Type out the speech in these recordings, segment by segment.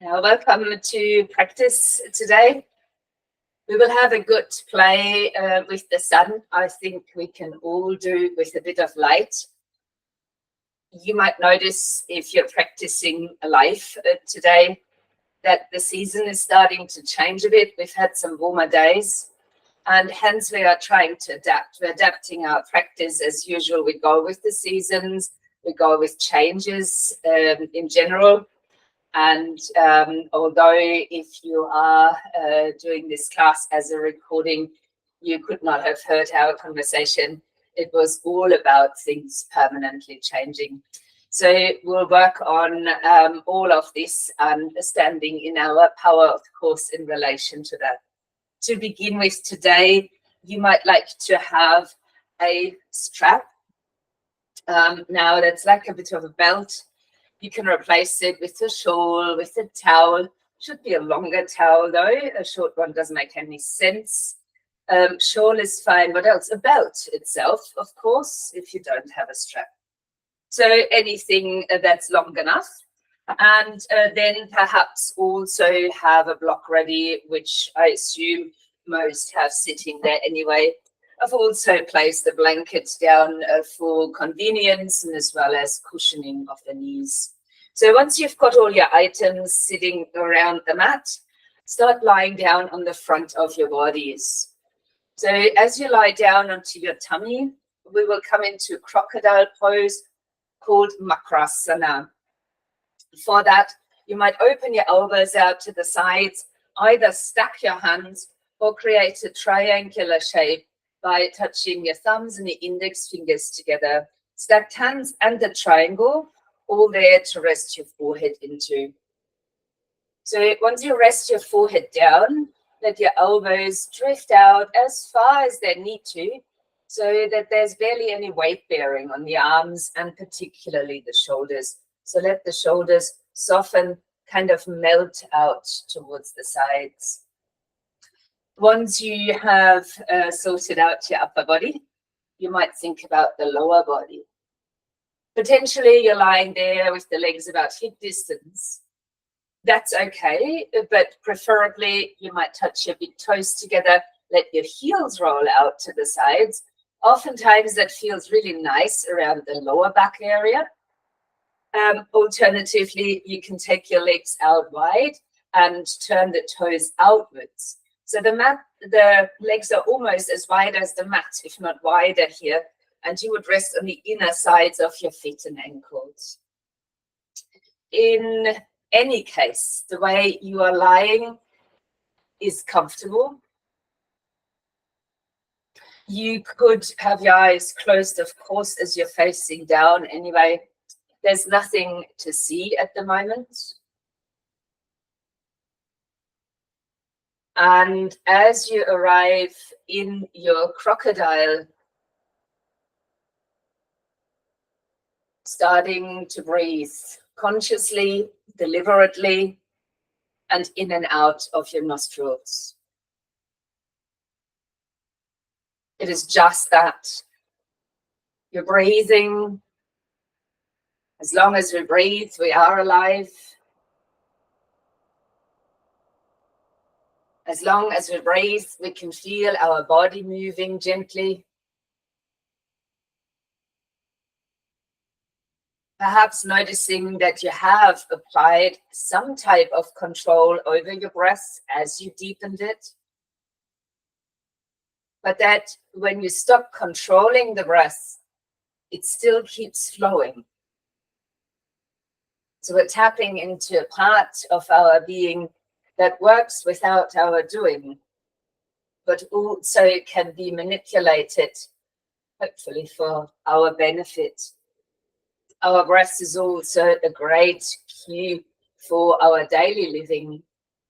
Now, welcome to practice today. We will have a good play with the sun. I think we can all do with a bit of light. You might notice if you're practicing life today that the season is starting to change a bit. We've had some warmer days and hence we are trying to adapt. We're adapting our practice as usual. We go with the seasons, we go with changes in general. And although if you are doing this class as a recording, you could not have heard our conversation. It was all about things permanently changing. So we'll work on all of this and standing in our power, of course, in relation to that. To begin with today, you might like to have a strap. Now that's like a bit of a belt. You can replace it with a shawl, with a towel. Should be a longer towel though. A short one doesn't make any sense. Shawl is fine. What else? A belt itself, of course, if you don't have a strap. So anything that's long enough. And then perhaps also have a block ready, which I assume most have sitting there anyway. I've also placed the blanket down for convenience and as well as cushioning of the knees. So once you've got all your items sitting around the mat, start lying down on the front of your bodies. So as you lie down onto your tummy, we will come into a crocodile pose called Makrasana. For that, you might open your elbows out to the sides, either stack your hands or create a triangular shape by touching your thumbs and the index fingers together. Stacked hands and the triangle, all there to rest your forehead into. So once you rest your forehead down, let your elbows drift out as far as they need to, so that there's barely any weight bearing on the arms and particularly the shoulders. So let the shoulders soften, kind of melt out towards the sides. Once you have sorted out your upper body, you might think about the lower body. Potentially you're lying there with the legs about hip distance. That's okay, but preferably you might touch your big toes together, let your heels roll out to the sides. Oftentimes that feels really nice around the lower back area. Alternatively, you can take your legs out wide and turn the toes outwards. So the legs are almost as wide as the mat, if not wider here, and you would rest on the inner sides of your feet and ankles. In any case, the way you are lying is comfortable. You could have your eyes closed, of course, as you're facing down anyway. There's nothing to see at the moment. And as you arrive in your crocodile, starting to breathe consciously, deliberately, and in and out of your nostrils. It is just that. You're breathing. As long as we breathe, we are alive. As long as we breathe, we can feel our body moving gently. Perhaps noticing that you have applied some type of control over your breath as you deepened it. But that when you stop controlling the breath, it still keeps flowing. So we're tapping into a part of our being that works without our doing, but also can be manipulated, hopefully for our benefit. Our breath is also a great cue for our daily living.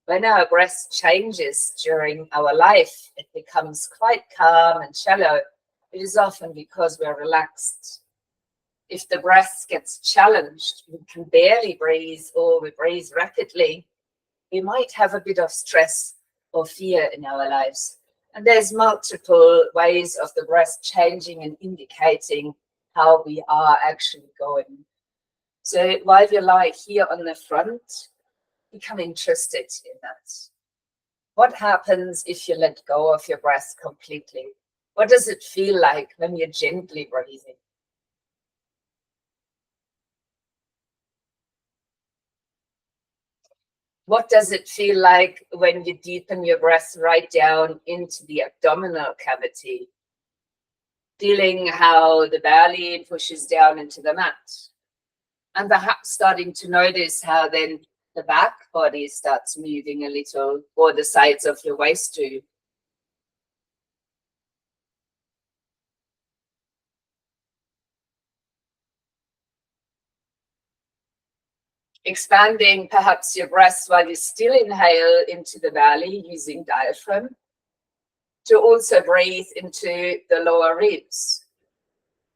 When our breath changes during our life, it becomes quite calm and shallow. It is often because we're relaxed. If the breath gets challenged, we can barely breathe or we breathe rapidly, we might have a bit of stress or fear in our lives. And there's multiple ways of the breath changing and indicating how we are actually going. So while you lie here on the front, Become interested in that. What happens if you let go of your breath completely? What does it feel like when you're gently breathing? What does it feel like when you deepen your breath right down into the abdominal cavity? Feeling how the belly pushes down into the mat. And perhaps starting to notice how then the back body starts moving a little, or the sides of your waist too. Expanding perhaps your breath while you still inhale into the belly using diaphragm, to also breathe into the lower ribs.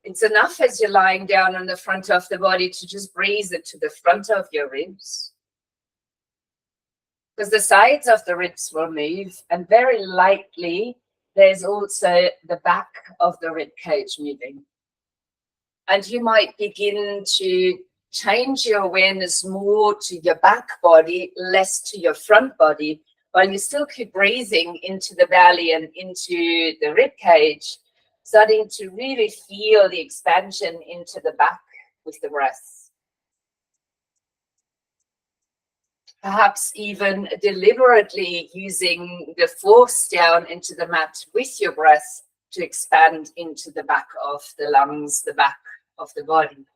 It's enough as you're lying down on the front of the body to just breathe into the front of your ribs, because the sides of the ribs will move, and very lightly there's also the back of the rib cage moving. And you might begin to change your awareness more to your back body, less to your front body, while you still keep breathing into the belly and into the rib cage, starting to really feel the expansion into the back with the breath. Perhaps even deliberately using the force down into the mat with your breath to expand into the back of the lungs, the back of the body.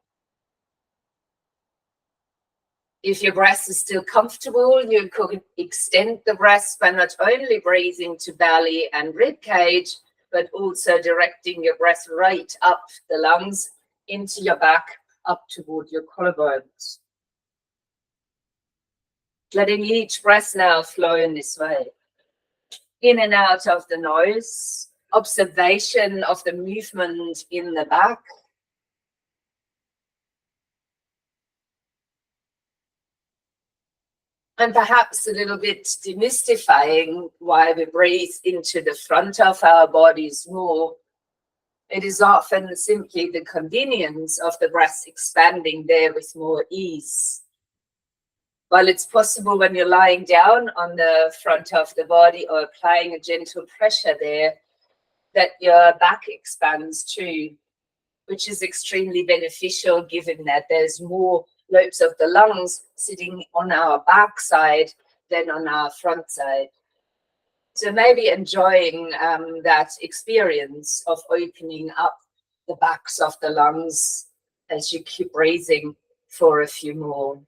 If your breath is still comfortable, you could extend the breath by not only breathing to belly and rib cage, but also directing your breath right up the lungs, into your back, up toward your collarbones. Letting each breath now flow in this way. In and out of the nose, observation of the movement in the back. And perhaps a little bit demystifying why we breathe into the front of our bodies more. It is often simply the convenience of the breath expanding there with more ease. While it's possible when you're lying down on the front of the body or applying a gentle pressure there, that your back expands too, which is extremely beneficial given that there's more lobes of the lungs sitting on our back side than on our front side. So maybe enjoying that experience of opening up the backs of the lungs as you keep breathing for a few more.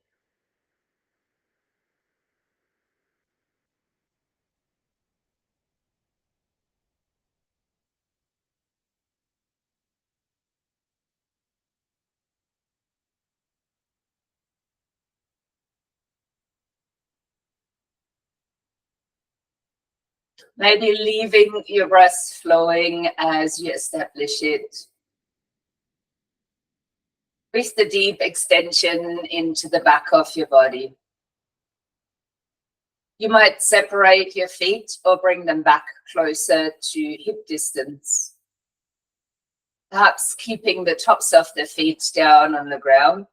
Maybe leaving your breath flowing as you establish it, with the deep extension into the back of your body. You might separate your feet or bring them back closer to hip distance. Perhaps keeping the tops of the feet down on the ground.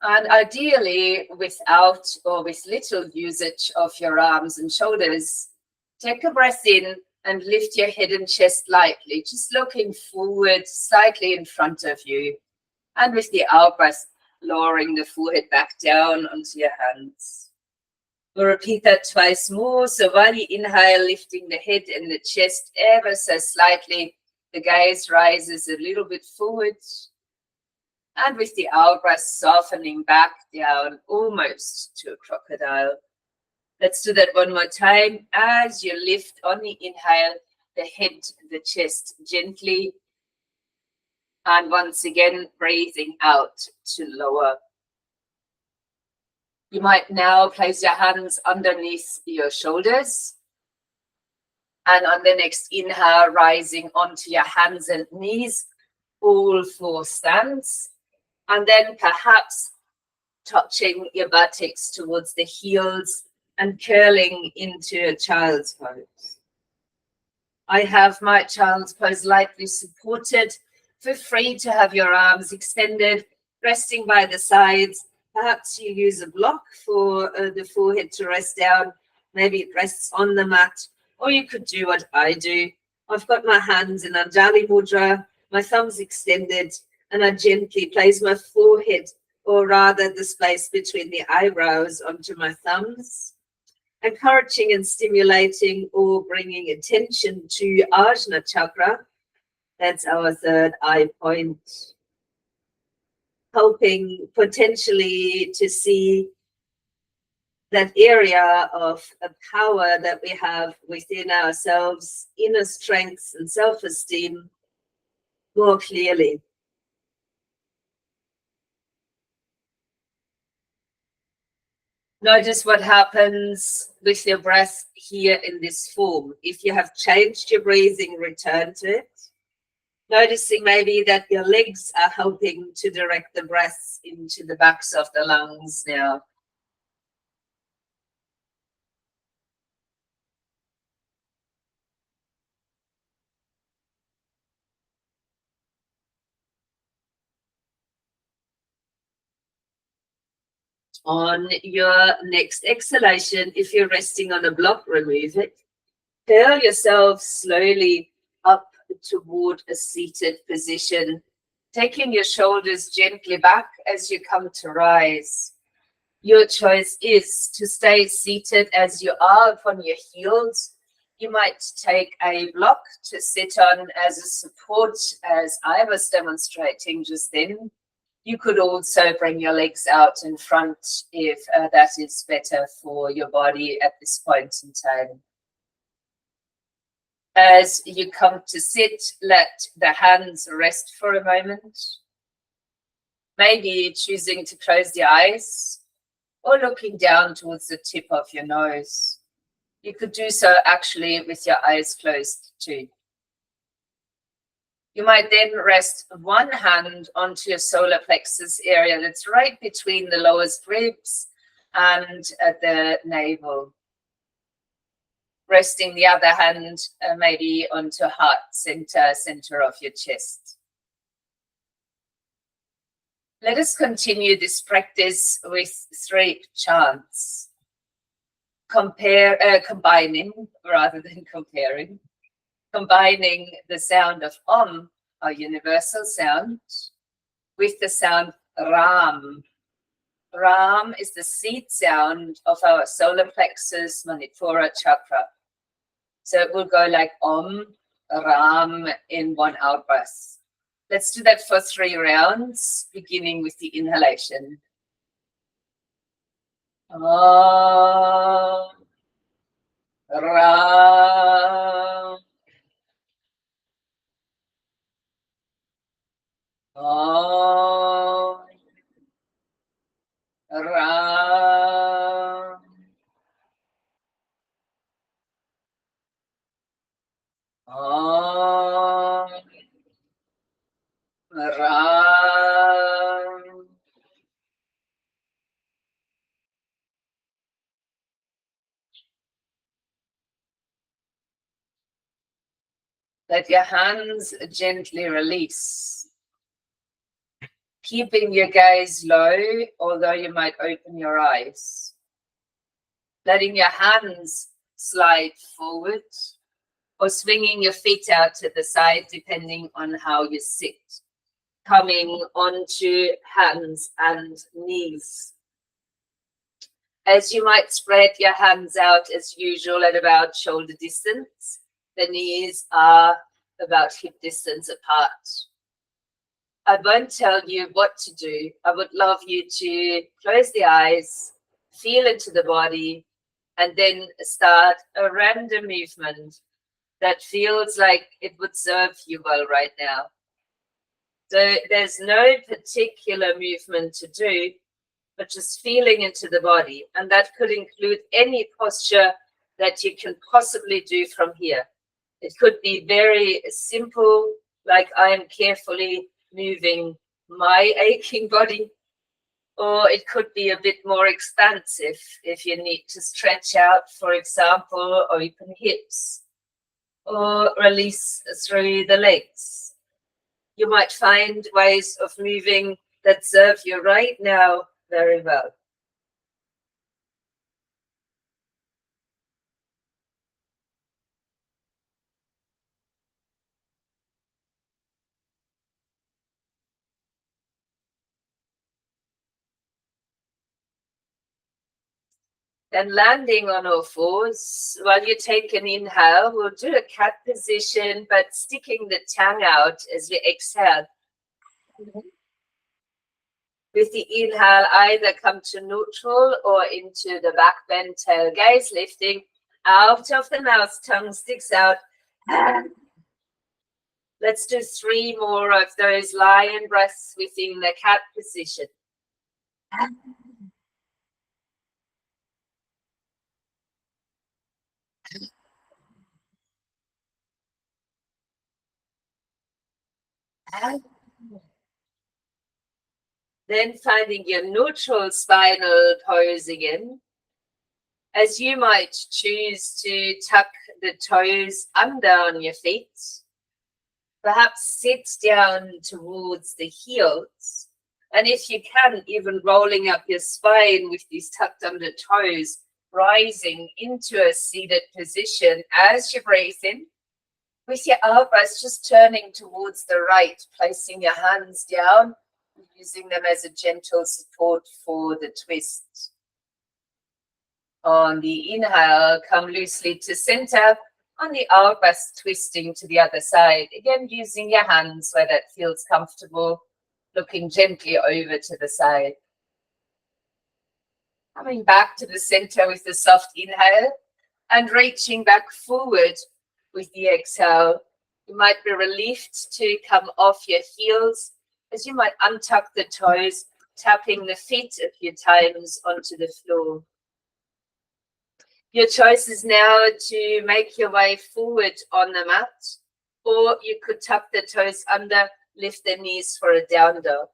And ideally, without or with little usage of your arms and shoulders, take a breath in and lift your head and chest lightly, just looking forward slightly in front of you. And with the out breath, lowering the forehead back down onto your hands. We'll repeat that twice more. So while you inhale, lifting the head and the chest ever so slightly, the gaze rises a little bit forward. And with the out breath, softening back down almost to a crocodile. Let's do that one more time. As you lift on the inhale, the head, the chest gently. And once again, breathing out to lower. You might now place your hands underneath your shoulders. And on the next inhale, rising onto your hands and knees, all four stands. And then perhaps touching your buttocks towards the heels and curling into a child's pose. I have my child's pose lightly supported. Feel free to have your arms extended, resting by the sides, Perhaps you use a block for the forehead to rest down. Maybe it rests on the mat. Or you could do what I do. I've got my hands in Anjali Mudra, my thumbs extended, and I gently place my forehead, or rather the space between the eyebrows, onto my thumbs, encouraging and stimulating or bringing attention to Ajna Chakra. That's our third eye point. Helping potentially to see that area of power that we have within ourselves, inner strength and self-esteem more clearly. Notice what happens with your breath here in this form. If you have changed your breathing, return to it. Noticing maybe that your legs are helping to direct the breath into the backs of the lungs now. On your next exhalation, if you're resting on a block, remove it. Curl yourself slowly up toward a seated position, taking your shoulders gently back as you come to rise. Your choice is to stay seated as you are upon your heels. You might take a block to sit on as a support, as I was demonstrating just then. You could also bring your legs out in front if that is better for your body at this point in time. As you come to sit, let the hands rest for a moment. Maybe choosing to close the eyes or looking down towards the tip of your nose. You could do so actually with your eyes closed too. You might then rest one hand onto your solar plexus area that's right between the lowest ribs and the navel. Resting the other hand maybe onto heart center of your chest. Let us continue this practice with 3 chants. Combining rather than comparing. Combining the sound of Om, our universal sound, with the sound Ram. Ram is the seed sound of our solar plexus Manipura chakra. So it will go like Om, Ram in one out breath. Let's do that for 3 rounds, beginning with the inhalation. Om, Ram, Om, Ram, Om, Ram, let your hands gently release. Keeping your gaze low, although you might open your eyes. Letting your hands slide forward or swinging your feet out to the side, depending on how you sit. Coming onto hands and knees. As you might spread your hands out as usual at about shoulder distance, the knees are about hip distance apart. I won't tell you what to do. I would love you to close the eyes, feel into the body, and then start a random movement that feels like it would serve you well right now. So there's no particular movement to do, but just feeling into the body. And that could include any posture that you can possibly do from here. It could be very simple, like I am carefully moving my aching body, or it could be a bit more expansive if you need to stretch out, for example, open hips, or release through the legs. You might find ways of moving that serve you right now Very well. Then landing on all fours while you take an inhale, we'll do a cat position, but sticking the tongue out as we exhale. With the inhale, either come to neutral or into the back bend, tail gaze, lifting out of the mouth, tongue sticks out. Let's do 3 more of those lion breaths within the cat position. Then finding your neutral spinal pose again. As you might choose to tuck the toes under on your feet. Perhaps sit down towards the heels. And if you can, even rolling up your spine with these tucked under toes, rising into a seated position as you breathe in. With your elbows just turning towards the right, placing your hands down, using them as a gentle support for the twist. On the inhale, come loosely to center. On the out breath, twisting to the other side. Again, using your hands where that feels comfortable, looking gently over to the side. Coming back to the center with the soft inhale and reaching back forward with the exhale. You might be relieved to come off your heels as you might untuck the toes, tapping the feet a few times onto the floor. Your choice is now to make your way forward on the mat, or you could tuck the toes under, lift the knees for a down dog.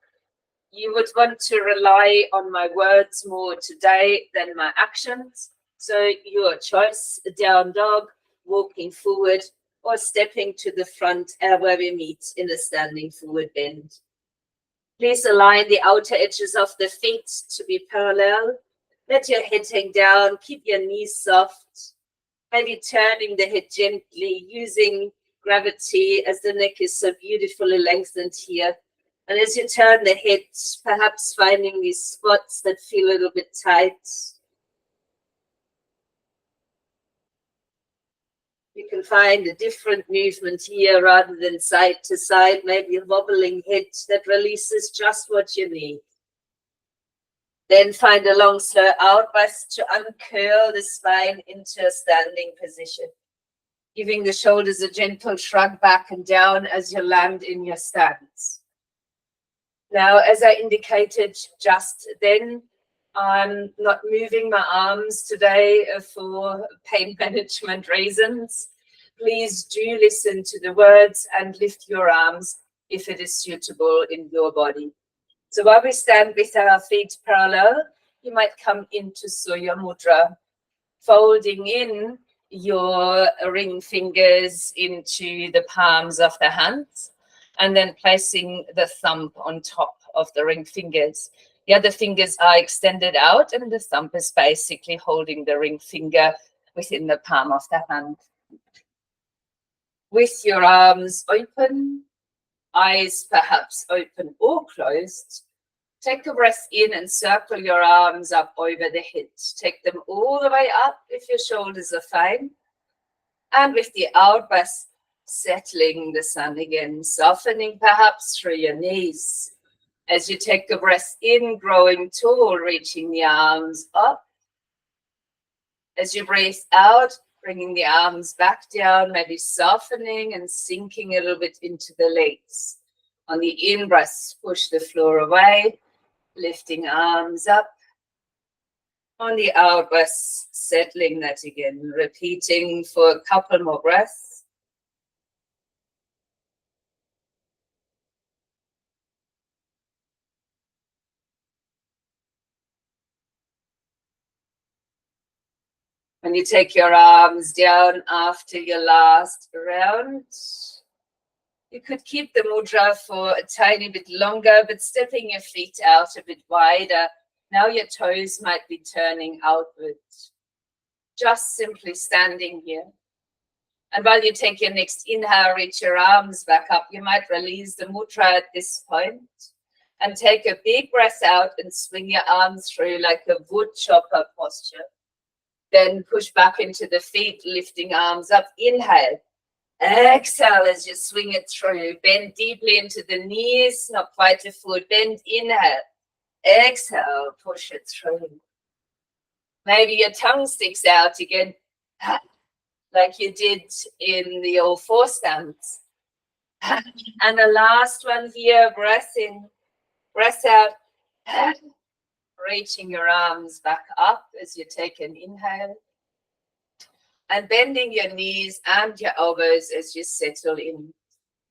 You would want to rely on my words more today than my actions. So your choice, a down dog, walking forward, or stepping to the front where we meet in a standing forward bend. Please align the outer edges of the feet to be parallel. Let your head hang down, keep your knees soft. Maybe turning the head gently, using gravity as the neck is so beautifully lengthened here. And as you turn the head, perhaps finding these spots that feel a little bit tight. You can find a different movement here rather than side to side, maybe a wobbling head that releases just what you need. Then find a long, slow out breath to uncurl the spine into a standing position, giving the shoulders a gentle shrug back and down as you land in your stance. Now, as I indicated just then, I'm not moving my arms today for pain management reasons. Please do listen to the words and lift your arms if it is suitable in your body. So while we stand with our feet parallel, you might come into Surya Mudra, folding in your ring fingers into the palms of the hands, and then placing the thumb on top of the ring fingers. The other fingers are extended out, and the thumb is basically holding the ring finger within the palm of the hand. With your arms open, eyes perhaps open or closed, take a breath in and circle your arms up over the head. Take them all the way up if your shoulders are fine. And with the out breath, settling the sun again, softening perhaps through your knees. As you take a breath in, growing tall, reaching the arms up. As you breathe out, bringing the arms back down, maybe softening and sinking a little bit into the legs. On the in-breath, push the floor away, lifting arms up. On the out-breath, settling that again, repeating for a couple more breaths. When you take your arms down after your last round, you could keep the mudra for a tiny bit longer, but stepping your feet out a bit wider, Now your toes might be turning outward. Just simply standing here. And while you take your next inhale, reach your arms back up. You might release the mudra at this point and take a big breath out and swing your arms through like a wood chopper posture. Then push back into the feet, lifting arms up. Inhale. Exhale as you swing it through. Bend deeply into the knees, not quite a foot. Bend, inhale. Exhale, push it through. Maybe your tongue sticks out again, like you did in the old four stance. And the last one here, breath in, breath out. Reaching your arms back up as you take an inhale. And bending your knees and your elbows as you settle in.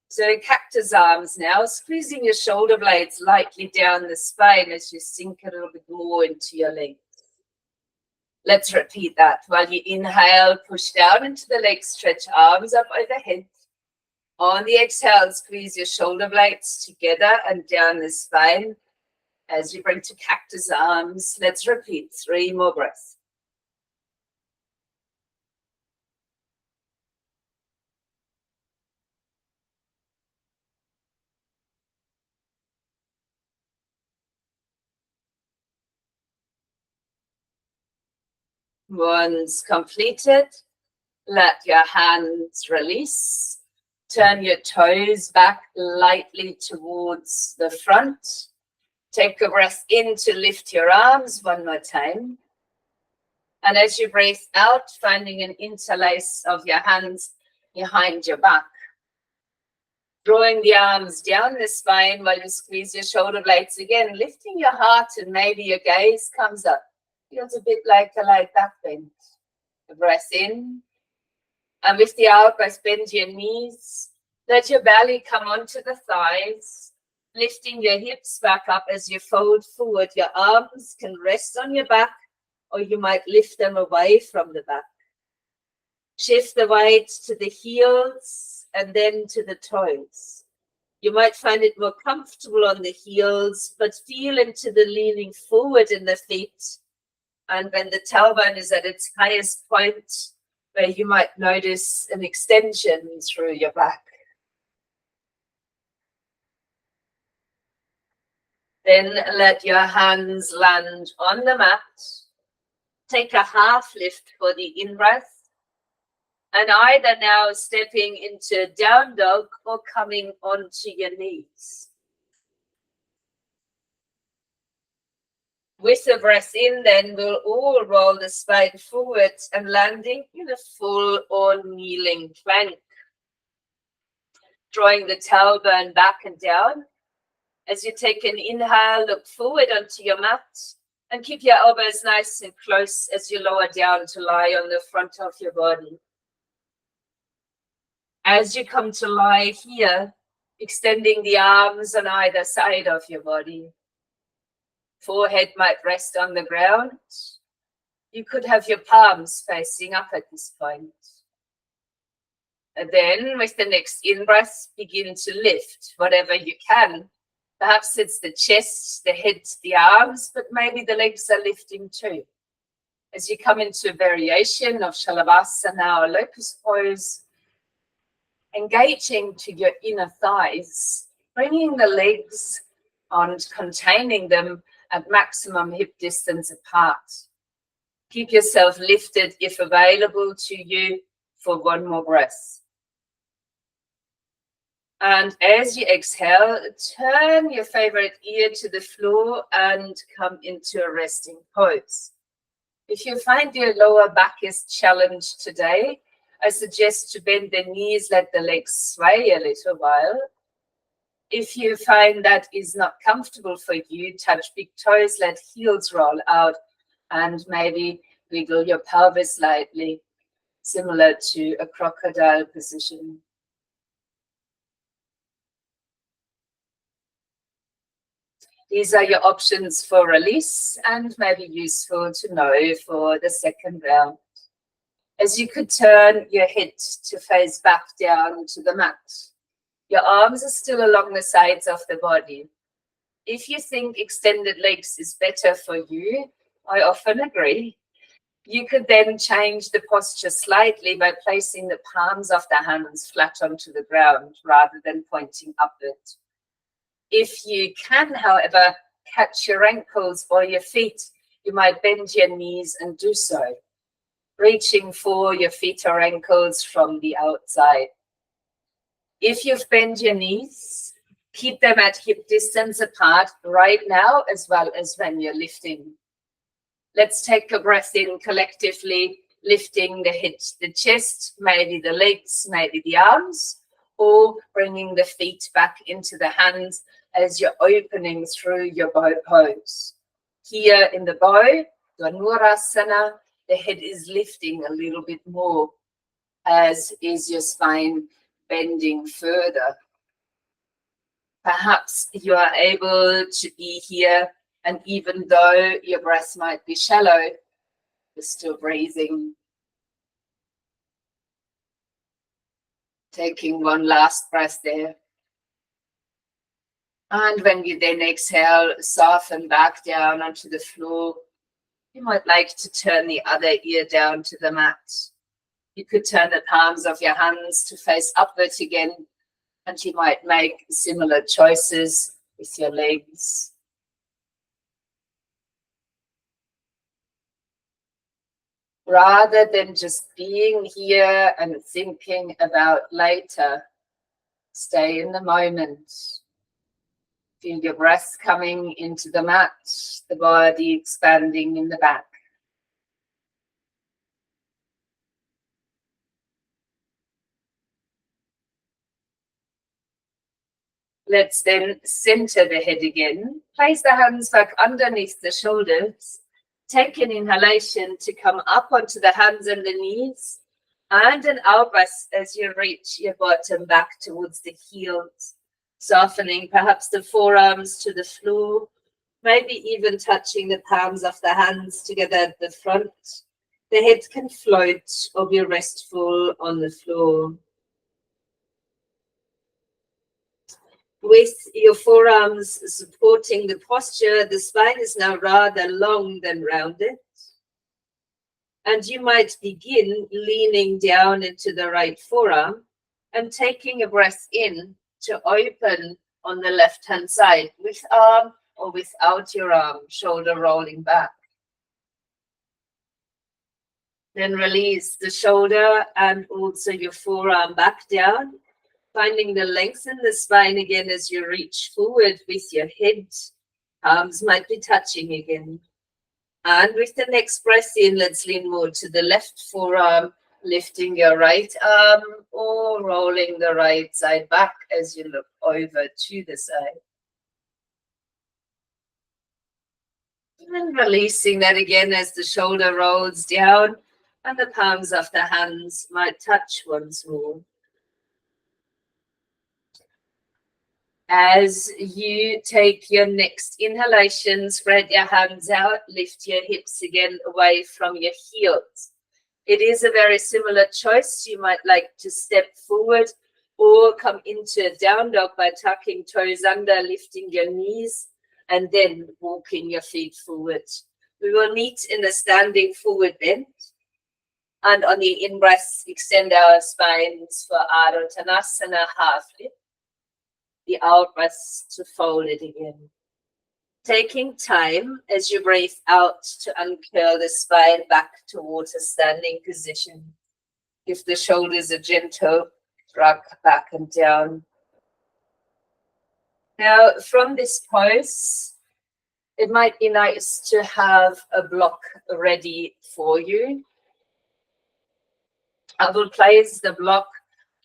So cactus arms now, squeezing your shoulder blades lightly down the spine as you sink a little bit more into your legs. Let's repeat that. While you inhale, push down into the legs, stretch arms up overhead. On the exhale, squeeze your shoulder blades together and down the spine as you bring to cactus arms. Let's repeat 3 more breaths. Once completed, let your hands release. Turn your toes back lightly towards the front. Take a breath in to lift your arms one more time. And as you breathe out, finding an interlace of your hands behind your back. Drawing the arms down the spine while you squeeze your shoulder blades again, lifting your heart and maybe your gaze comes up. Feels a bit like a light back bend. A breath in. And with the out breath, bend your knees. Let your belly come onto the thighs. Lifting your hips back up as you fold forward. Your arms can rest on your back, or you might lift them away from the back. Shift the weight to the heels and then to the toes. You might find it more comfortable on the heels, but feel into the leaning forward in the feet. And when the tailbone is at its highest point, where you might notice an extension through your back. Then let your hands land on the mat. Take a half lift for the in-breath. And either now stepping into down dog or coming onto your knees. With the breath in, then we'll all roll the spine forward and landing in a full or kneeling plank. Drawing the tailbone back and down. As you take an inhale, look forward onto your mat and keep your elbows nice and close as you lower down to lie on the front of your body. As you come to lie here, extending the arms on either side of your body. Forehead might rest on the ground. You could have your palms facing up at this point. And then with the next in-breath, begin to lift whatever you can. Perhaps it's the chest, the head, the arms, but maybe the legs are lifting too. As you come into a variation of Shalabhasana or locust pose, engaging to your inner thighs, bringing the legs and containing them at maximum hip distance apart. Keep yourself lifted if available to you for 1 more breath. And as you exhale, turn your favorite ear to the floor and come into a resting pose. If you find your lower back is challenged today, I suggest to bend the knees, let the legs sway a little while. If you find that is not comfortable for you, touch big toes, let heels roll out, and maybe wiggle your pelvis lightly, similar to a crocodile position. These are your options for release and maybe useful to know for the second round. As you could turn your head to face back down to the mat. Your arms are still along the sides of the body. If you think extended legs is better for you, I often agree. You could then change the posture slightly by placing the palms of the hands flat onto the ground rather than pointing upward. If you can, however, catch your ankles or your feet, you might bend your knees and do so, reaching for your feet or ankles from the outside. If you've bent your knees, keep them at hip distance apart right now as well as when you're lifting. Let's take a breath in collectively, lifting the head, the chest, maybe the legs, maybe the arms, or bringing the feet back into the hands as you're opening through your bow pose. Here in the bow, Dhanurasana, the head is lifting a little bit more, as is your spine bending further. Perhaps you are able to be here, and even though your breath might be shallow, you're still breathing. Taking one last breath there. And when you then exhale, soften back down onto the floor. You might like to turn the other ear down to the mat. You could turn the palms of your hands to face upwards again, and you might make similar choices with your legs. Rather than just being here and thinking about later, stay in the moment. Feel your breath coming into the mat, the body expanding in the back. Let's then center the head again. Place the hands back underneath the shoulders. Take an inhalation to come up onto the hands and the knees, and an out breath as you reach your bottom back towards the heels, softening perhaps the forearms to the floor, maybe even touching the palms of the hands together at the front. The head can float or be restful on the floor. With your forearms supporting the posture, the spine is now rather long than rounded. And you might begin leaning down into the right forearm and taking a breath in to open on the left-hand side with arm or without your arm, shoulder rolling back. Then release the shoulder and also your forearm back down, finding the length in the spine again as you reach forward with your head. Arms might be touching again. And with the next breath in, let's lean more to the left forearm, lifting your right arm or rolling the right side back as you look over to the side. And releasing that again as the shoulder rolls down and the palms of the hands might touch once more. As you take your next inhalation, spread your hands out, lift your hips again away from your heels. It is a very similar choice. You might like to step forward or come into a down dog by tucking toes under, lifting your knees, and then walking your feet forward. We will meet in a standing forward bend. And on the in-breath, extend our spines for Ardha Uttanasana, half lift. The out breath to fold it again. Taking time as you breathe out to uncurl the spine back towards a standing position. Give the shoulders a gentle shrug back and down. Now, from this pose, it might be nice to have a block ready for you. I will place the block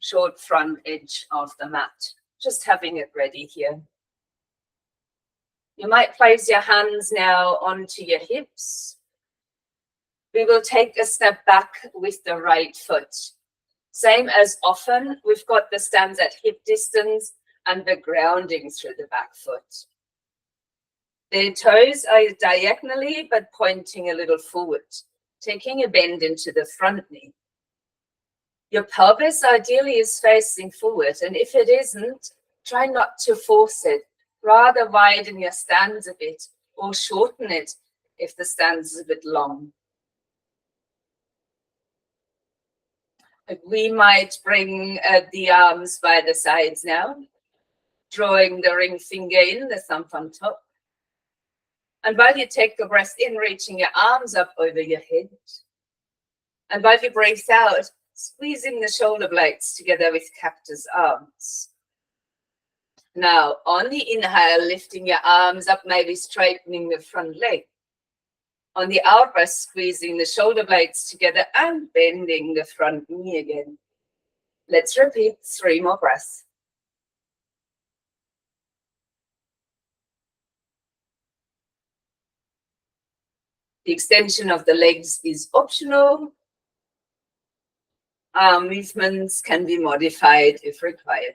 short front edge of the mat. Just having it ready here. You might place your hands now onto your hips. We will take a step back with the right foot. Same as often, we've got the stance at hip distance and the grounding through the back foot. The toes are diagonally but pointing a little forward, taking a bend into the front knee. Your pelvis ideally is facing forward, and if it isn't, try not to force it. rather widen your stance a bit or shorten it if the stance is a bit long. We might bring the arms by the sides now, drawing the ring finger in, the thumb on top. And while you take the breath in, reaching your arms up over your head. And while you breathe out, squeezing the shoulder blades together with cactus arms. Now, on the inhale, lifting your arms up, maybe straightening the front leg. On the out breath, squeezing the shoulder blades together and bending the front knee again. Let's repeat 3 more breaths. The extension of the legs is optional. Arm movements can be modified if required.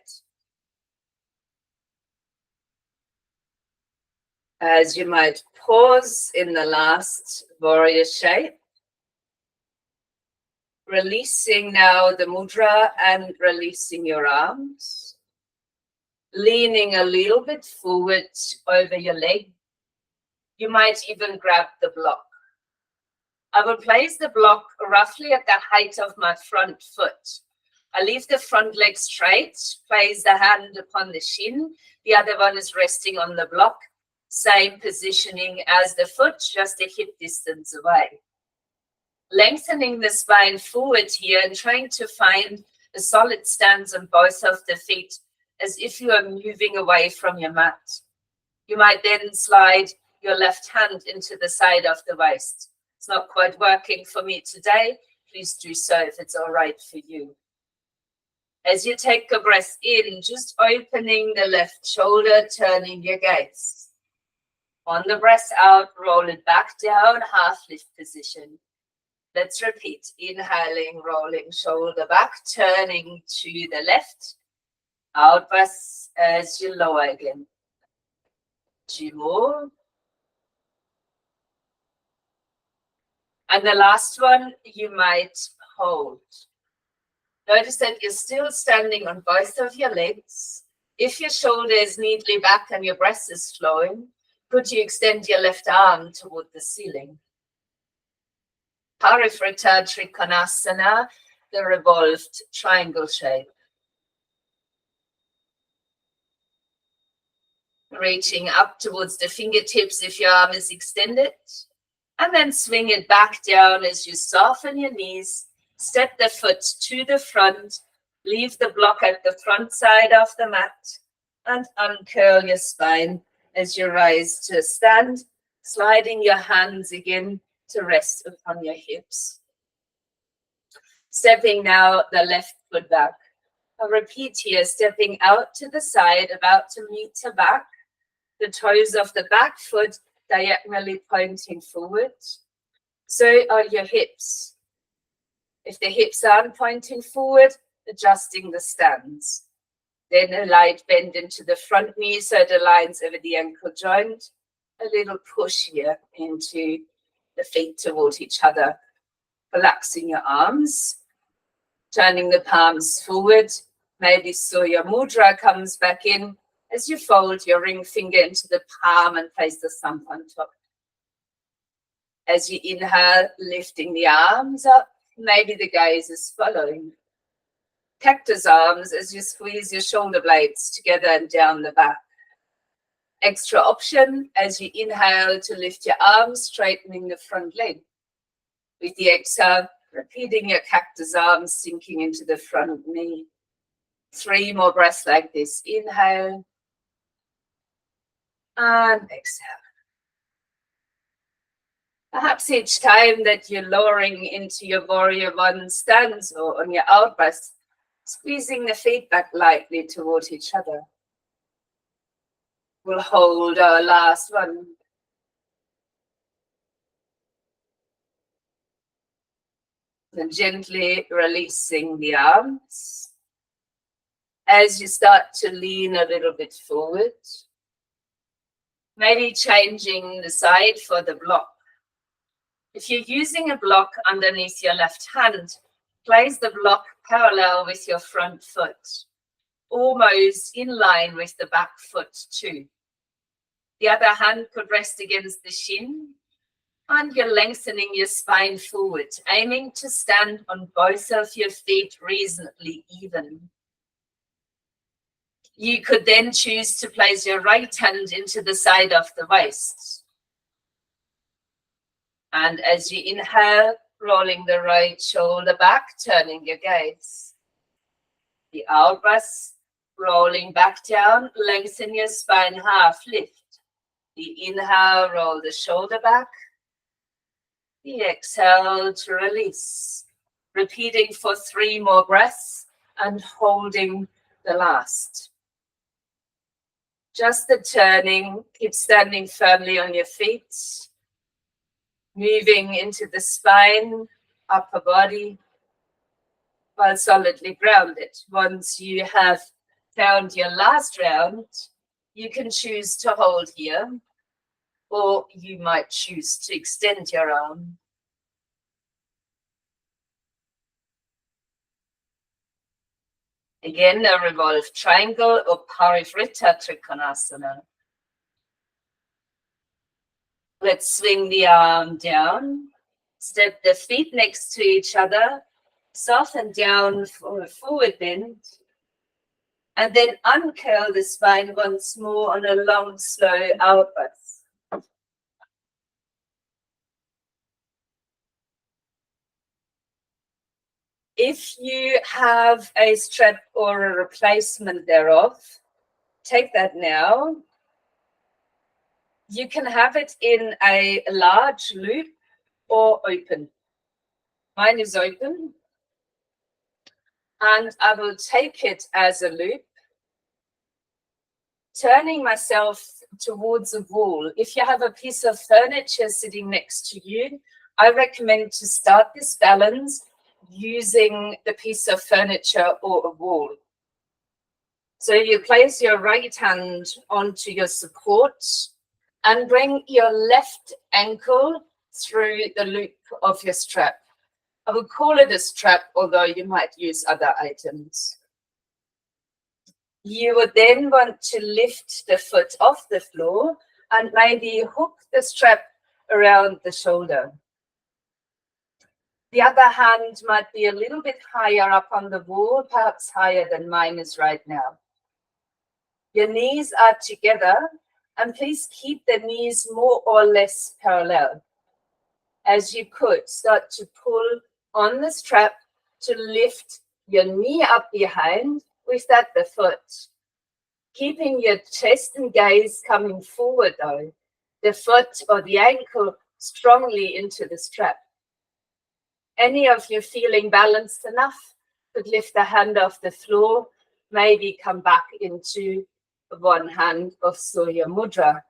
As you might pause in the last warrior shape, releasing now the mudra and releasing your arms, leaning a little bit forward over your leg. You might even grab the block. I will place the block roughly at the height of my front foot. I leave the front leg straight, place the hand upon the shin, the other one is resting on the block. Same positioning as the foot, just a hip distance away. Lengthening the spine forward here and trying to find a solid stance on both of the feet as if you are moving away from your mat. You might then slide your left hand into the side of the waist. It's not quite working for me today. Please do so if it's all right for you. As you take a breath in, just opening the left shoulder, turning your gaze. On the breath out, roll it back down, half lift position. Let's repeat. Inhaling, rolling shoulder back, turning to the left. Out breath as you lower again. 2 more. And the last one you might hold. Notice that you're still standing on both of your legs. If your shoulder is neatly back and your breath is flowing, could you extend your left arm toward the ceiling? Parivrtta Trikonasana, the revolved triangle shape. Reaching up towards the fingertips if your arm is extended. And then swing it back down as you soften your knees. Step the foot to the front. Leave the block at the front side of the mat. And uncurl your spine as you rise to a stand, sliding your hands again to rest upon your hips. Stepping now the left foot back. I'll repeat here, stepping out to the side, about to meet the back. The toes of the back foot diagonally pointing forward. So are your hips. If the hips aren't pointing forward, adjusting the stance. Then a light bend into the front knee so it aligns over the ankle joint. A little push here into the feet toward each other. Relaxing your arms. Turning the palms forward. Maybe Surya Mudra comes back in as you fold your ring finger into the palm and place the thumb on top. As you inhale, lifting the arms up. Maybe the gaze is following. Cactus arms as you squeeze your shoulder blades together and down the back. Extra option as you inhale to lift your arms, straightening the front leg. With the exhale, repeating your cactus arms, sinking into the front knee. 3 more breaths like this. Inhale and exhale. Perhaps each time that you're lowering into your warrior one stance or on your out breath, squeezing the feet back lightly towards each other. We'll hold our last one. And gently releasing the arms. As you start to lean a little bit forward, maybe changing the side for the block. If you're using a block underneath your left hand, place the block parallel with your front foot, almost in line with the back foot too. The other hand could rest against the shin, and you're lengthening your spine forward, aiming to stand on both of your feet reasonably even. You could then choose to place your right hand into the side of the waist. And as you inhale, rolling the right shoulder back, turning your gaze. The out breath, rolling back down, lengthen your spine half, lift. The inhale, roll the shoulder back. The exhale to release. Repeating for 3 more breaths and holding the last. Just the turning, keep standing firmly on your feet. Moving into the spine, upper body, while solidly grounded. Once you have found your last round, you can choose to hold here, or you might choose to extend your arm. Again, a revolved triangle or Parivrtta Trikonasana. Let's swing the arm down, step the feet next to each other, soften down for a forward bend, and then uncurl the spine once more on a long, slow out breath. If you have a strap or a replacement thereof, take that now. You can have it in a large loop or open. Mine is open. And I will take it as a loop, turning myself towards a wall. If you have a piece of furniture sitting next to you, I recommend to start this balance using the piece of furniture or a wall. So you place your right hand onto your support and bring your left ankle through the loop of your strap. I would call it a strap, although you might use other items. You would then want to lift the foot off the floor and maybe hook the strap around the shoulder. The other hand might be a little bit higher up on the wall, perhaps higher than mine is right now. Your knees are together, and please keep the knees more or less parallel. As you could, start to pull on the strap to lift your knee up behind, with that the foot. Keeping your chest and gaze coming forward though, the foot or the ankle strongly into the strap. Any of you feeling balanced enough could lift the hand off the floor, maybe come back into one hand of Surya Mudra.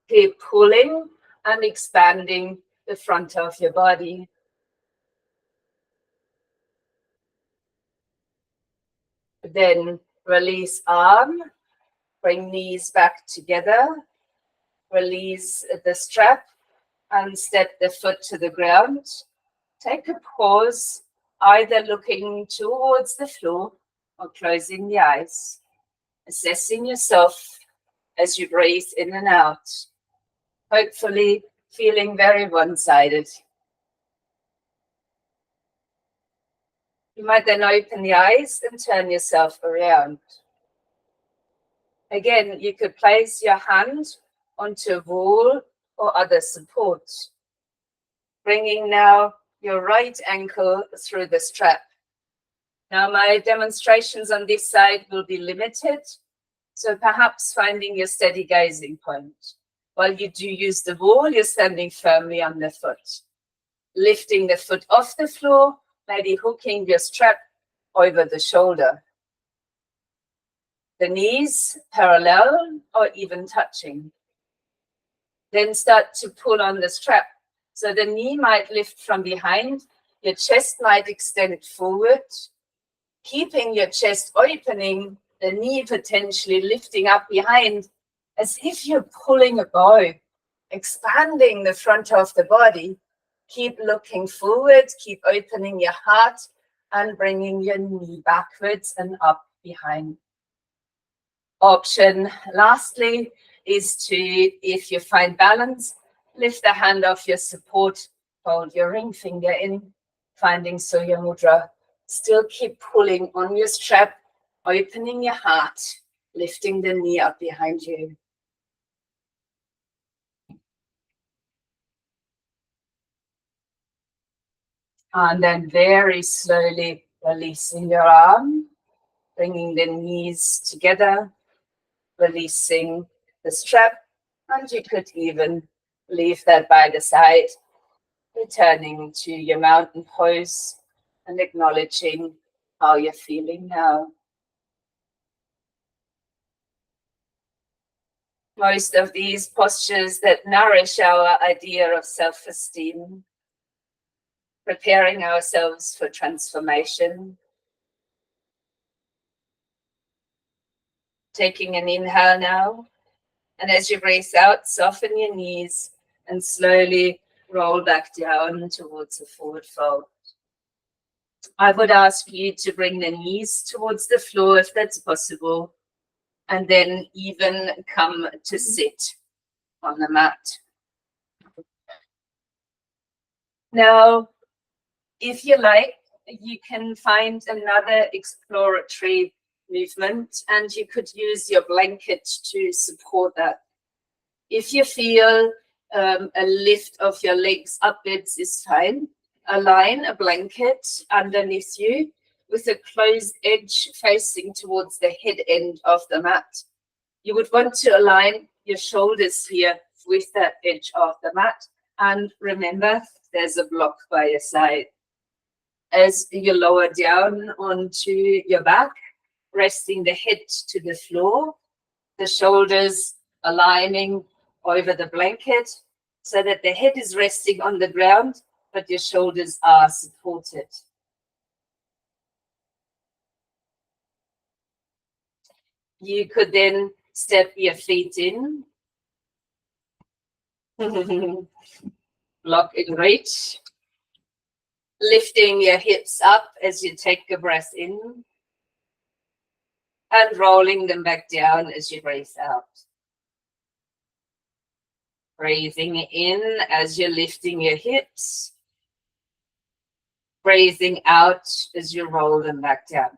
Keep pulling and expanding the front of your body. Then release arm, bring knees back together, release the strap and step the foot to the ground. Take a pause, either looking towards the floor or closing the eyes, assessing yourself as you breathe in and out, hopefully feeling very one-sided. You might then open the eyes and turn yourself around. Again, you could place your hand onto a wall or other support. Bringing now your right ankle through the strap. Now my demonstrations on this side will be limited, so perhaps finding your steady gazing point. While you do use the wall, you're standing firmly on the foot. Lifting the foot off the floor, maybe hooking your strap over the shoulder. The knees parallel or even touching. Then start to pull on the strap. So the knee might lift from behind, your chest might extend forward, keeping your chest opening, the knee potentially lifting up behind, as if you're pulling a bow, expanding the front of the body. Keep looking forward, keep opening your heart and bringing your knee backwards and up behind. option, lastly, is to, if you find balance, lift the hand off your support, hold your ring finger in, finding Surya Mudra. Still keep pulling on your strap, opening your heart, lifting the knee up behind you. And then very slowly releasing your arm, bringing the knees together, releasing the strap, and you could even leave that by the side, returning to your mountain pose and acknowledging how you're feeling now. Most of these postures that nourish our idea of self-esteem, preparing ourselves for transformation. Taking an inhale now, and as you breathe out, soften your knees and slowly roll back down towards a forward fold. I would ask you to bring the knees towards the floor if that's possible, and then even come to sit on the mat. Now, if you like, you can find another exploratory movement, and you could use your blanket to support that. If you feel a lift of your legs upwards is fine, align a blanket underneath you with a closed edge facing towards the head end of the mat. You would want to align your shoulders here with that edge of the mat, and remember there's a block by your side. As you lower down onto your back, resting the head to the floor, the shoulders aligning over the blanket so that the head is resting on the ground, but your shoulders are supported. You could then step your feet in, block in reach, lifting your hips up as you take a breath in, and rolling them back down as you breathe out. Breathing in as you're lifting your hips. Breathing out as you roll them back down.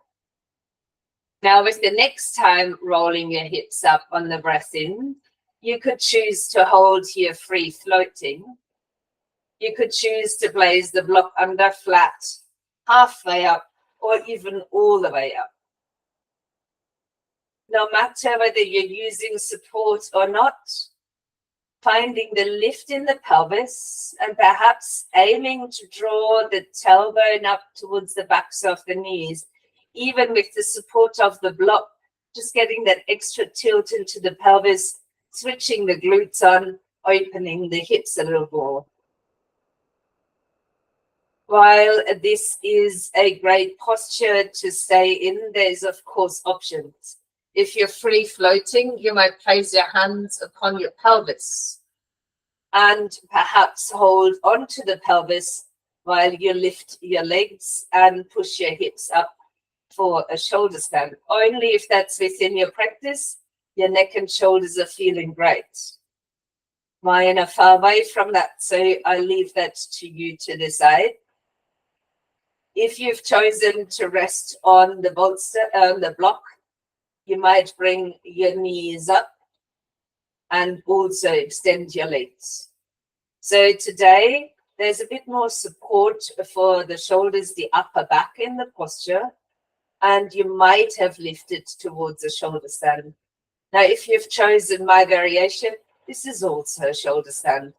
Now with the next time rolling your hips up on the breath in, you could choose to hold here free floating. You could choose to place the block under flat, halfway up, or even all the way up. No matter whether you're using support or not, finding the lift in the pelvis and perhaps aiming to draw the tailbone up towards the backs of the knees, even with the support of the block, just getting that extra tilt into the pelvis, switching the glutes on, opening the hips a little more. While this is a great posture to stay in, there's of course options. If you're free floating, you might place your hands upon your pelvis and perhaps hold onto the pelvis while you lift your legs and push your hips up for a shoulder stand. Only if that's within your practice, your neck and shoulders are feeling great. Mine are far away from that, so I leave that to you to decide. If you've chosen to rest on the bolster, the block, you might bring your knees up and also extend your legs. So today, there's a bit more support for the shoulders, the upper back in the posture, and you might have lifted towards a shoulder stand. Now, if you've chosen my variation, this is also a shoulder stand.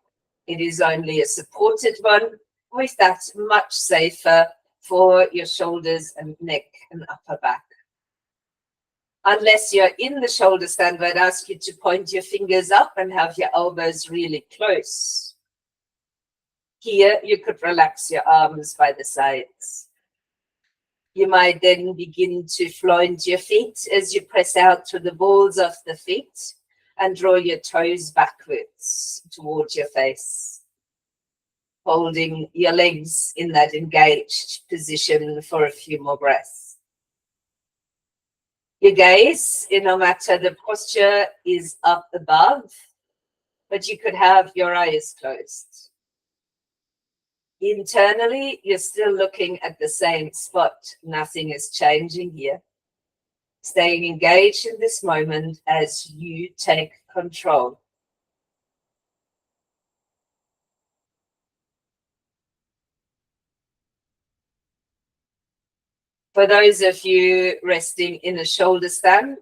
It is only a supported one, with that much safer for your shoulders and neck and upper back. Unless you're in the shoulder stand, I'd ask you to point your fingers up and have your elbows really close. Here, you could relax your arms by the sides. You might then begin to flaunt your feet as you press out to the balls of the feet and draw your toes backwards towards your face, holding your legs in that engaged position for a few more breaths. Your gaze, no matter the posture, is up above, but you could have your eyes closed. Internally, you're still looking at the same spot. Nothing is changing here. Staying engaged in this moment as you take control. For those of you resting in a shoulder stand,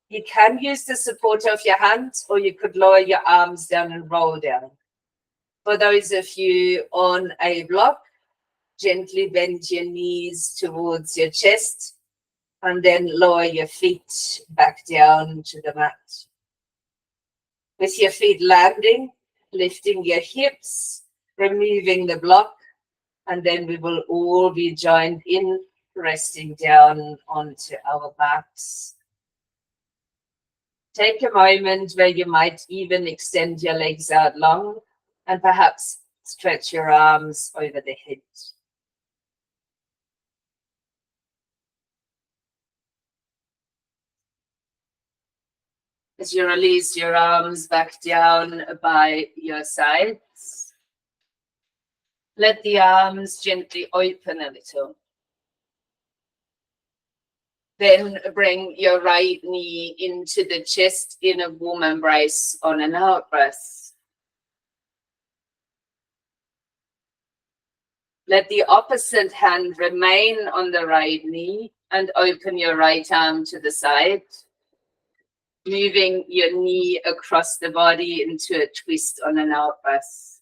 you can use the support of your hands, or you could lower your arms down and roll down. For those of you on a block, gently bend your knees towards your chest and then lower your feet back down to the mat. With your feet landing, lifting your hips, removing the block, and then we will all be joined in, resting down onto our backs. Take a moment where you might even extend your legs out long and perhaps stretch your arms over the head. As you release your arms back down by your sides, let the arms gently open a little. Then bring your right knee into the chest in a warm embrace on an out breath. Let the opposite hand remain on the right knee and open your right arm to the side, moving your knee across the body into a twist on an out breath.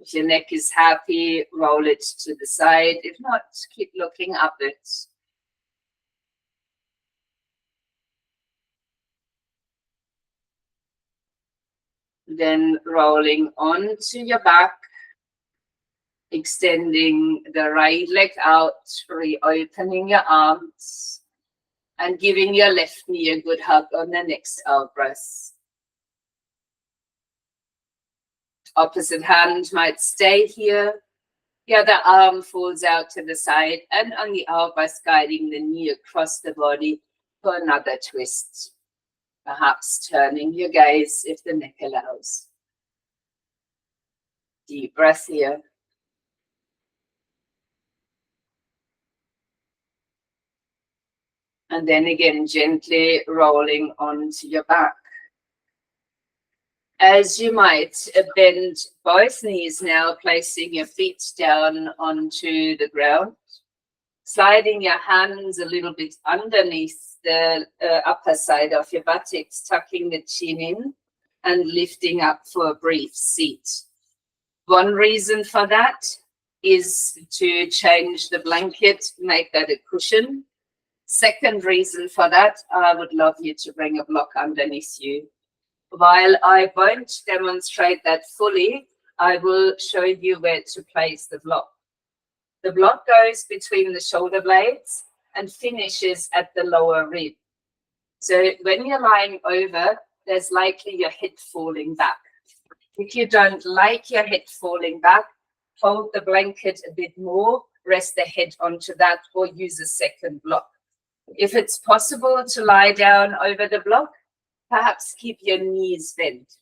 If your neck is happy, roll it to the side. If not, keep looking upwards. Then rolling onto your back, extending the right leg out, reopening your arms, and giving your left knee a good hug on the next out breath. Opposite hand might stay here. The other arm falls out to the side, and on the out breath, guiding the knee across the body for another twist. Perhaps turning your gaze if the neck allows. Deep breath here. And then again, gently rolling onto your back. As you might bend both knees now, placing your feet down onto the ground, sliding your hands a little bit underneath the upper side of your buttocks, tucking the chin in and lifting up for a brief seat. One reason for that is to change the blanket, make that a cushion. Second reason for that, I would love you to bring a block underneath you. While I won't demonstrate that fully, I will show you where to place the block. The block goes between the shoulder blades and finishes at the lower rib. So when you're lying over, there's likely your head falling back. If you don't like your head falling back, hold the blanket a bit more, rest the head onto that, or use a second block. If it's possible to lie down over the block, perhaps keep your knees bent.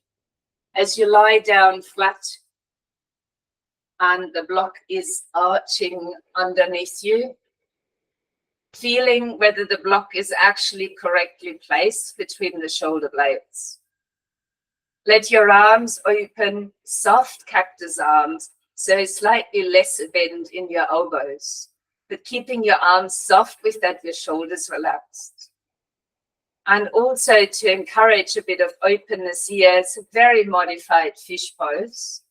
As you lie down flat and the block is arching underneath you, feeling whether the block is actually correctly placed between the shoulder blades. Let your arms open, soft cactus arms, so slightly less bend in your elbows, but keeping your arms soft with that, your shoulders relaxed. And also to encourage a bit of openness here, it's a very modified fish pose.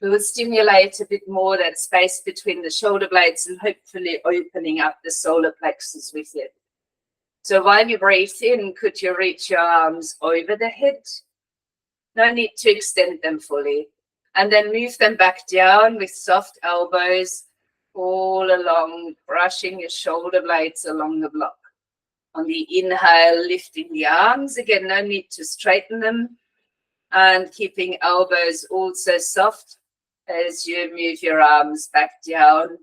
We will stimulate a bit more that space between the shoulder blades and hopefully opening up the solar plexus with it. So while you breathe in, could you reach your arms over the head? No need to extend them fully. And then move them back down with soft elbows all along, brushing your shoulder blades along the block. On the inhale, lifting the arms. Again, no need to straighten them. And keeping elbows also soft as you move your arms back down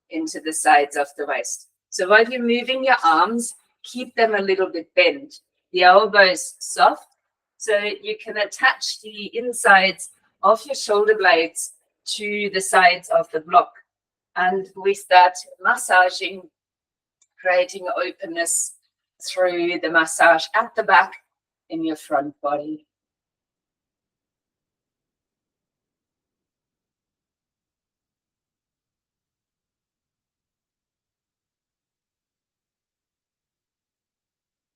into the sides of the waist. So while you're moving your arms, keep them a little bit bent. The elbows soft, so you can attach the insides of your shoulder blades to the sides of the block. And with that, massaging, creating openness through the massage at the back in your front body.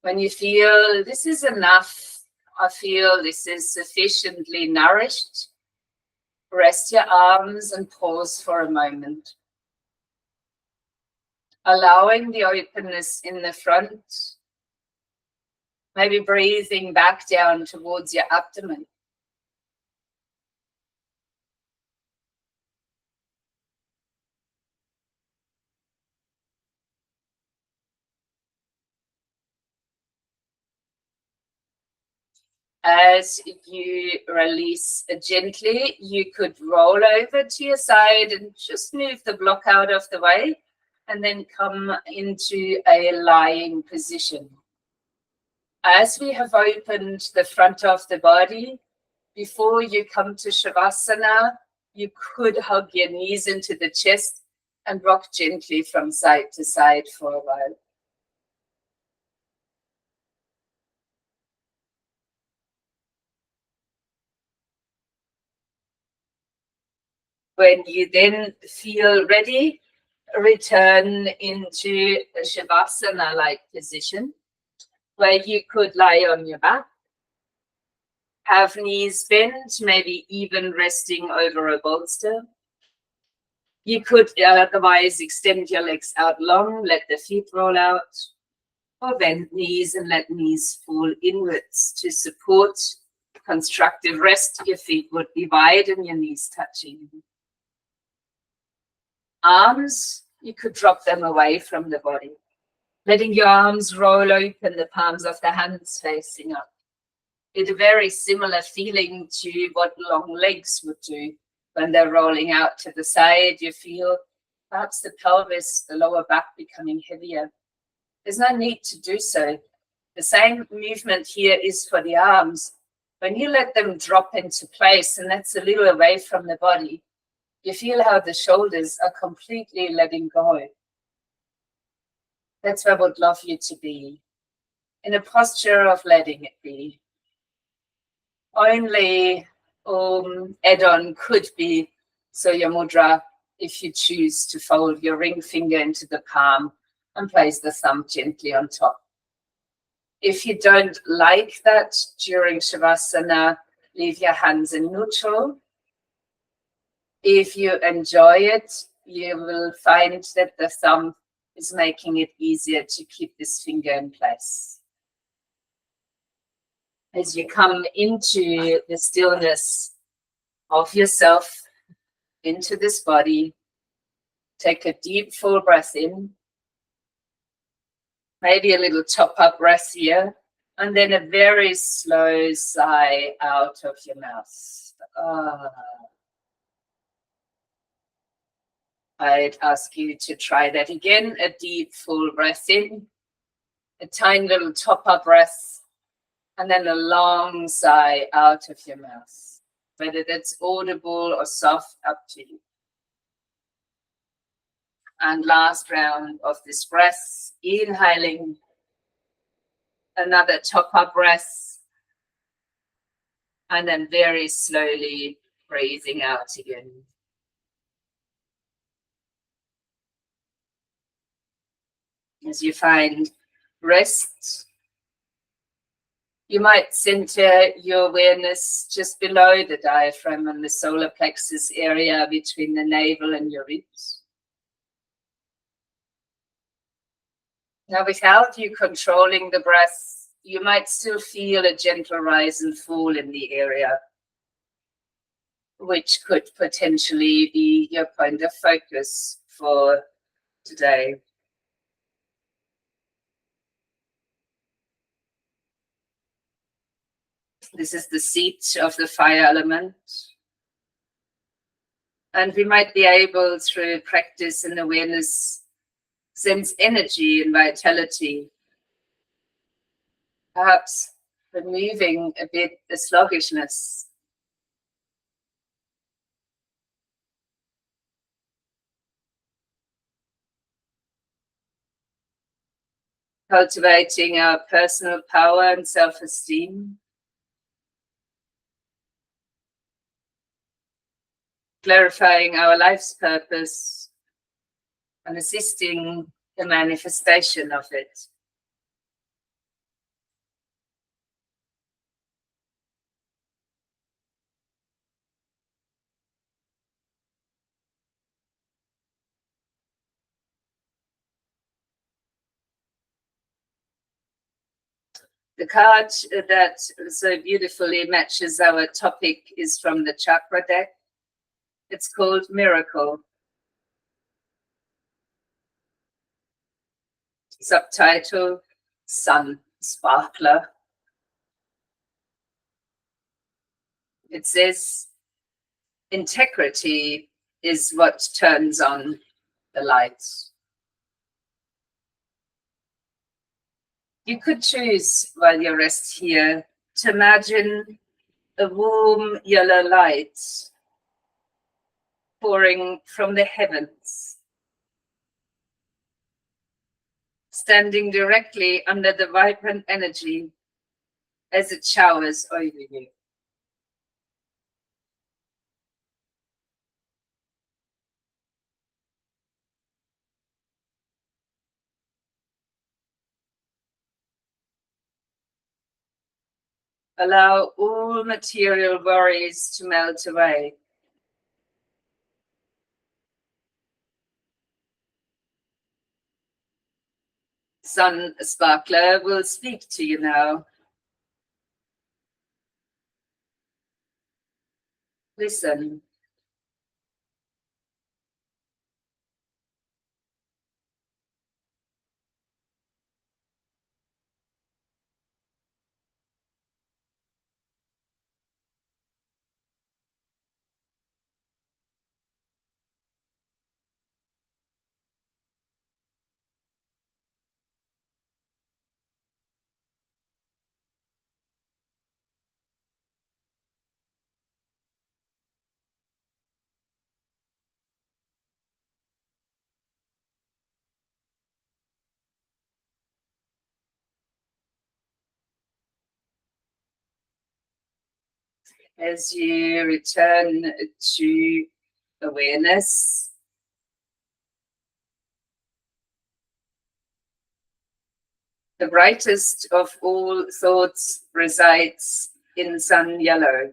When you feel this is enough, I feel this is sufficiently nourished, rest your arms and pause for a moment. Allowing the openness in the front, maybe breathing back down towards your abdomen. As you release gently, you could roll over to your side and just move the block out of the way, and then come into a lying position. As we have opened the front of the body, before you come to Shavasana, you could hug your knees into the chest and rock gently from side to side for a while. When you then feel ready, return into a Shavasana-like position where you could lie on your back, have knees bent, maybe even resting over a bolster. You could otherwise extend your legs out long, let the feet roll out, or bend knees and let knees fall inwards to support constructive rest. Your feet would be wide and your knees touching. Arms, you could drop them away from the body, letting your arms roll open, the palms of the hands facing up. It's a very similar feeling to what long legs would do when they're rolling out to the side. You feel perhaps the pelvis, the lower back becoming heavier. There's no need to do so. The same movement here is for the arms. When you let them drop into place, and that's a little away from the body, you feel how the shoulders are completely letting go. That's where I would love you to be, in a posture of letting it be. Only add-on could be Surya Mudra if you choose to fold your ring finger into the palm and place the thumb gently on top. If you don't like that during Shavasana, leave your hands in neutral. If you enjoy it, you will find that the thumb is making it easier to keep this finger in place. As you come into the stillness of yourself, into this body, take a deep full breath in, maybe a little top-up breath here, and then a very slow sigh out of your mouth. I'd ask you to try that again, a deep full breath in, a tiny little top-up breath, and then a long sigh out of your mouth. Whether that's audible or soft, up to you. And last round of this breath, inhaling, another top-up breath, and then very slowly breathing out again. As you find rest, you might center your awareness just below the diaphragm and the solar plexus area between the navel and your ribs. Now, without you controlling the breath, you might still feel a gentle rise and fall in the area, which could potentially be your point of focus for today. This is the seat of the fire element. And we might be able, through practice and awareness, sense energy and vitality perhaps removing a bit the sluggishness. Cultivating our personal power and self-esteem. Clarifying our life's purpose and assisting the manifestation of it. The card that so beautifully matches our topic is from the chakra deck. It's called Miracle. Subtitle, Sun Sparkler. It says, integrity is what turns on the light. You could choose, while you rest here, to imagine a warm yellow light pouring from the heavens, standing directly under the vibrant energy as it showers over you. Allow all material worries to melt away. Sun Sparkler will speak to you now. Listen. As you return to awareness, the brightest of all thoughts resides in sun yellow,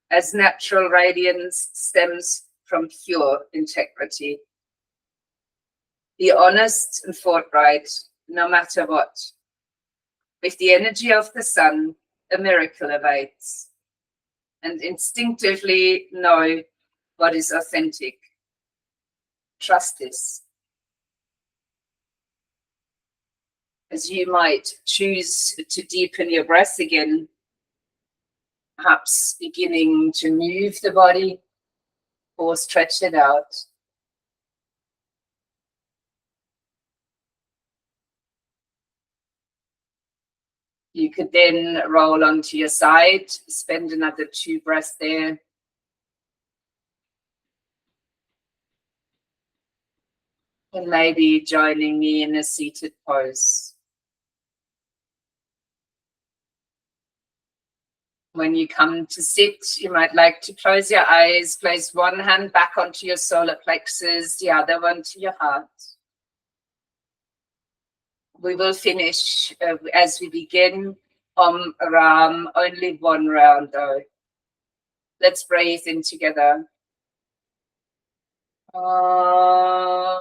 as natural radiance stems from pure integrity. Be honest and forthright, no matter what. With the energy of the sun, a miracle awaits. And instinctively know what is authentic. Trust this. As you might choose to deepen your breath again, perhaps beginning to move the body or stretch it out. You could then roll onto your side, spend another 2 breaths there. And maybe joining me in a seated pose. When you come to sit, you might like to close your eyes, place one hand back onto your solar plexus, the other one to your heart. We will finish as we begin Ram, only one round though. Let's breathe in together. Ram.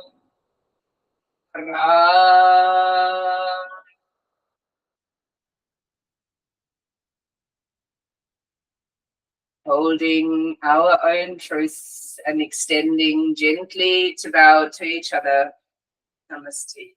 Holding our own truths and extending gently to bow to each other. Namaste.